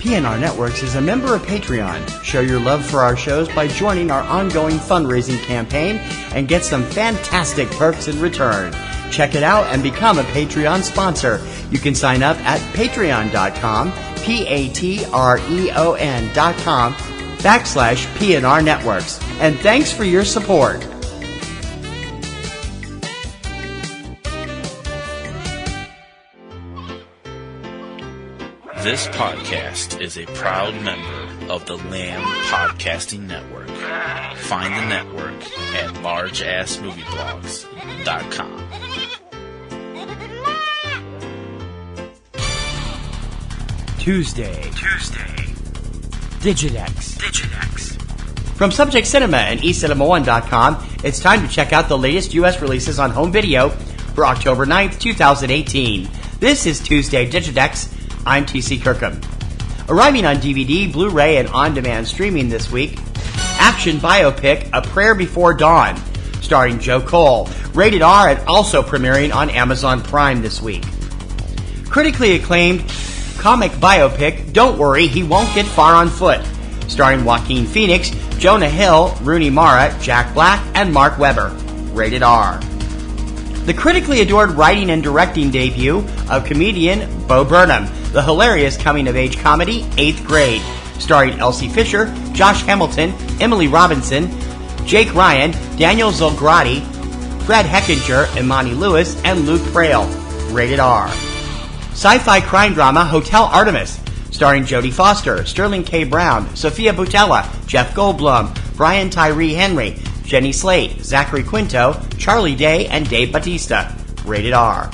PNR Networks is a member of Patreon. Show your love for our shows by joining our ongoing fundraising campaign and get some fantastic perks in return. Check it out and become a Patreon sponsor. You can sign up at patreon.com, patreon.com/PNR Networks. And thanks for your support. This podcast is a proud member of the Lamb Podcasting Network. Find the network at largeassmovieblogs.com. Tuesday Digidex. From Subject Cinema and eCinemaOne.com, it's time to check out the latest U.S. releases on home video for October 9th, 2018. This is Tuesday Digidex. I'm TC Kirkham. Arriving on DVD, Blu-ray, and on-demand streaming this week, action biopic A Prayer Before Dawn, starring Joe Cole, rated R and also premiering on Amazon Prime this week. Critically acclaimed comic biopic Don't Worry, He Won't Get Far on Foot, starring Joaquin Phoenix, Jonah Hill, Rooney Mara, Jack Black, and Mark Webber, rated R. The critically adored writing and directing debut of comedian Bo Burnham, the hilarious coming-of-age comedy 8th Grade, starring Elsie Fisher, Josh Hamilton, Emily Robinson, Jake Ryan, Daniel Zolgrati, Fred Heckinger, Imani Lewis, and Luke Frail, rated R. Sci-fi crime drama Hotel Artemis, starring Jodie Foster, Sterling K. Brown, Sophia Boutella, Jeff Goldblum, Brian Tyree Henry, Jenny Slate, Zachary Quinto, Charlie Day, and Dave Bautista, rated R.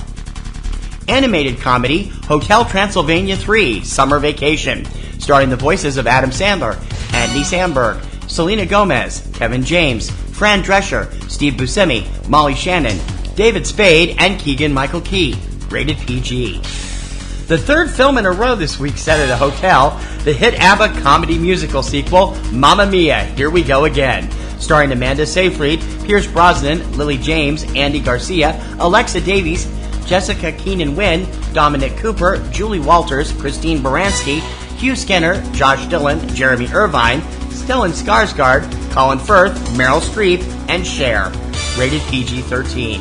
Animated comedy Hotel Transylvania 3 Summer Vacation, starring the voices of Adam Sandler, Andy Samberg, Selena Gomez, Kevin James, Fran Drescher, Steve Buscemi, Molly Shannon, David Spade, and Keegan-Michael Key, rated PG. The third film in a row this week set at a hotel, the hit ABBA comedy musical sequel Mamma Mia, Here We Go Again, starring Amanda Seyfried, Pierce Brosnan, Lily James, Andy Garcia, Alexa Davies, Jessica Keenan-Wynn, Dominic Cooper, Julie Walters, Christine Baranski, Hugh Skinner, Josh Dillon, Jeremy Irvine, Stellan Skarsgård, Colin Firth, Meryl Streep, and Cher, rated PG-13.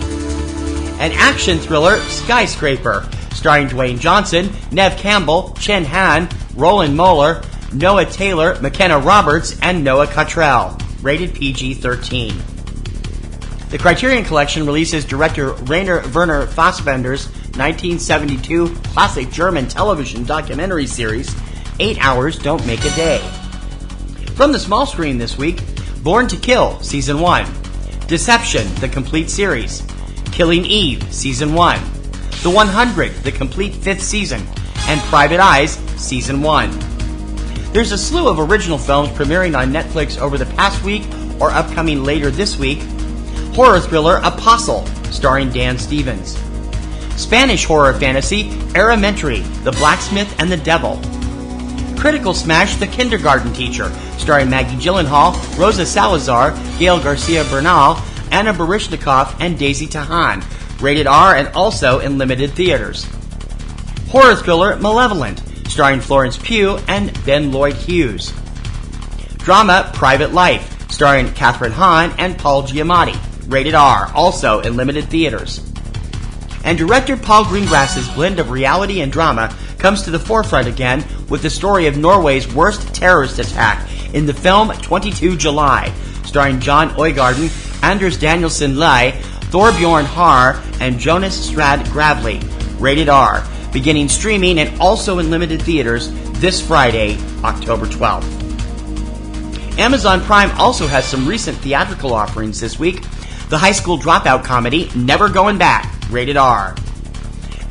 An action thriller, Skyscraper, starring Dwayne Johnson, Neve Campbell, Chen Han, Roland Moeller, Noah Taylor, McKenna Roberts, and Noah Cottrell, rated PG-13. The Criterion Collection releases director Rainer Werner Fassbinder's 1972 classic German television documentary series, 8 Hours Don't Make a Day. From the small screen this week, Born to Kill, Season 1, Deception, the complete series, Killing Eve, Season 1, The 100, the complete 5th season, and Private Eyes, Season 1. There's a slew of original films premiering on Netflix over the past week or upcoming later this week. Horror thriller Apostle, starring Dan Stevens. Spanish horror fantasy Elementary, The Blacksmith and the Devil. Critical smash The Kindergarten Teacher, starring Maggie Gyllenhaal, Rosa Salazar, Gail Garcia Bernal, Anna Baryshnikov, and Daisy Tahan, rated R and also in limited theaters. Horror thriller Malevolent, starring Florence Pugh and Ben Lloyd Hughes. Drama Private Life, starring Kathryn Hahn and Paul Giamatti, rated R, also in limited theaters. And director Paul Greengrass's blend of reality and drama comes to the forefront again with the story of Norway's worst terrorist attack in the film 22 July, starring John Øygarden, Anders Danielsen Lai, Thorbjorn Har, and Jonas Strad Gravely, rated R, beginning streaming and also in limited theaters this Friday, October 12th. Amazon Prime also has some recent theatrical offerings this week. The high school dropout comedy Never Going Back, rated R.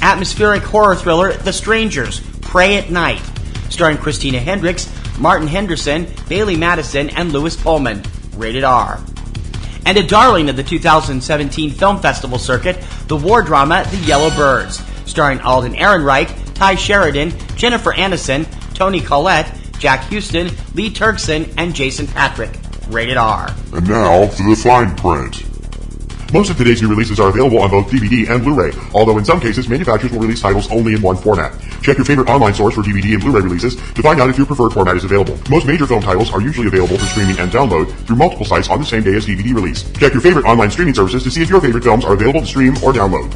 Atmospheric horror thriller The Strangers, Pray at Night, starring Christina Hendricks, Martin Henderson, Bailey Madison, and Louis Pullman, rated R. And a darling of the 2017 Film Festival circuit, the war drama The Yellow Birds, starring Alden Ehrenreich, Ty Sheridan, Jennifer Aniston, Toni Collette, Jack Houston, Lee Turkson, and Jason Patrick, rated R. And now for the fine print. Most of today's new releases are available on both DVD and Blu-ray, although in some cases, manufacturers will release titles only in one format. Check your favorite online source for DVD and Blu-ray releases to find out if your preferred format is available. Most major film titles are usually available for streaming and download through multiple sites on the same day as DVD release. Check your favorite online streaming services to see if your favorite films are available to stream or download.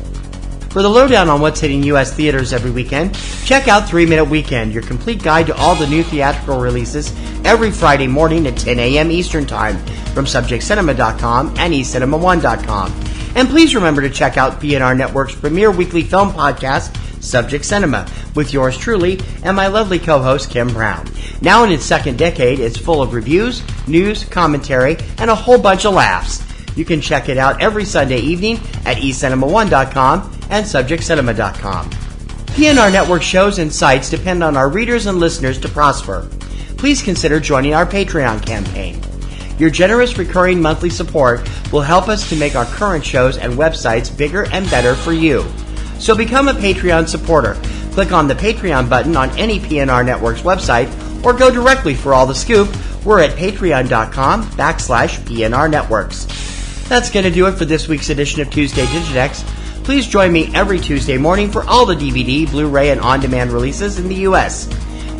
For the lowdown on what's hitting U.S. theaters every weekend, check out 3 Minute Weekend, your complete guide to all the new theatrical releases every Friday morning at 10 a.m. Eastern Time from SubjectCinema.com and eCinemaOne.com. And please remember to check out PNRNetworks' premier weekly film podcast, Subject Cinema, with yours truly and my lovely co-host, Kim Brown. Now in its second decade, it's full of reviews, news, commentary, and a whole bunch of laughs. You can check it out every Sunday evening at eCinemaOne.com and SubjectCinema.com. PNR Network shows and sites depend on our readers and listeners to prosper. Please consider joining our Patreon campaign. Your generous recurring monthly support will help us to make our current shows and websites bigger and better for you. So become a Patreon supporter. Click on the Patreon button on any PNR Networks website or go directly for all the scoop. We're at patreon.com/PNR Networks. That's going to do it for this week's edition of Tuesday Digidex. Please join me every Tuesday morning for all the DVD, Blu-ray, and on-demand releases in the U.S.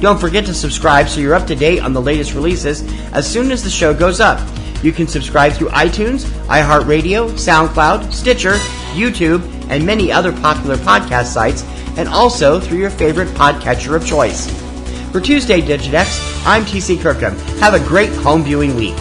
Don't forget to subscribe so you're up to date on the latest releases as soon as the show goes up. You can subscribe through iTunes, iHeartRadio, SoundCloud, Stitcher, YouTube, and many other popular podcast sites, and also through your favorite podcatcher of choice. For Tuesday Digidex, I'm TC Kirkham. Have a great home viewing week.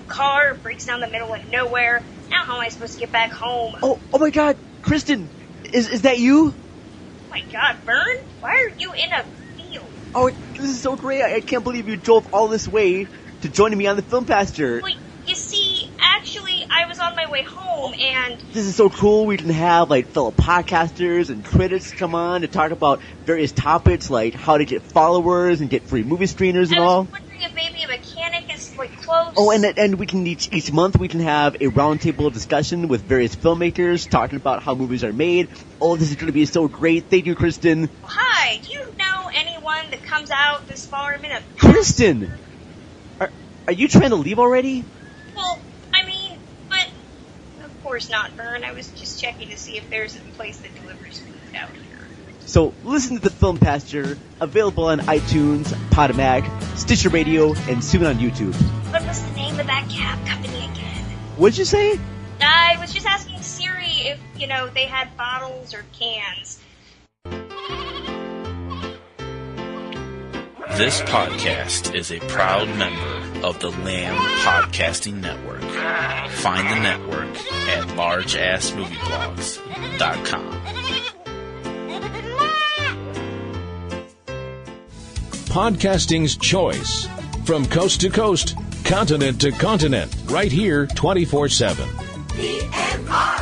Car breaks down the middle of nowhere. Now how am I supposed to get back home? Oh my God, Kristen, is that you? Oh my God, Vern, why are you in a field? Oh, this is so great! I can't believe you drove all this way to join me on the film pasture. Wait, you see, actually, I was on my way home and this is so cool. We can have like fellow podcasters and critics come on to talk about various topics like how to get followers and get free movie screeners and all. I was wondering if maybe a mechanic is like close. Oh, and we can each month we can have a roundtable discussion with various filmmakers talking about how movies are made. Oh, this is going to be so great. Thank you, Kristen. Hi, do you know anyone that comes out this far? Kristen, are you trying to leave already? Well, I mean, but of course not, Vern. I was just checking to see if there's a place that delivers food out here. So listen to the Film Pasture, available on iTunes, Podomac, Stitcher Radio, and soon on YouTube. What was the name of that cab company again? What'd you say? I was just asking Siri if, they had bottles or cans. This podcast is a proud member of the Lamb Podcasting Network. Find the network at largeassmovieblogs.com. Podcasting's choice. From coast to coast, continent to continent, right here 24/7. PNR.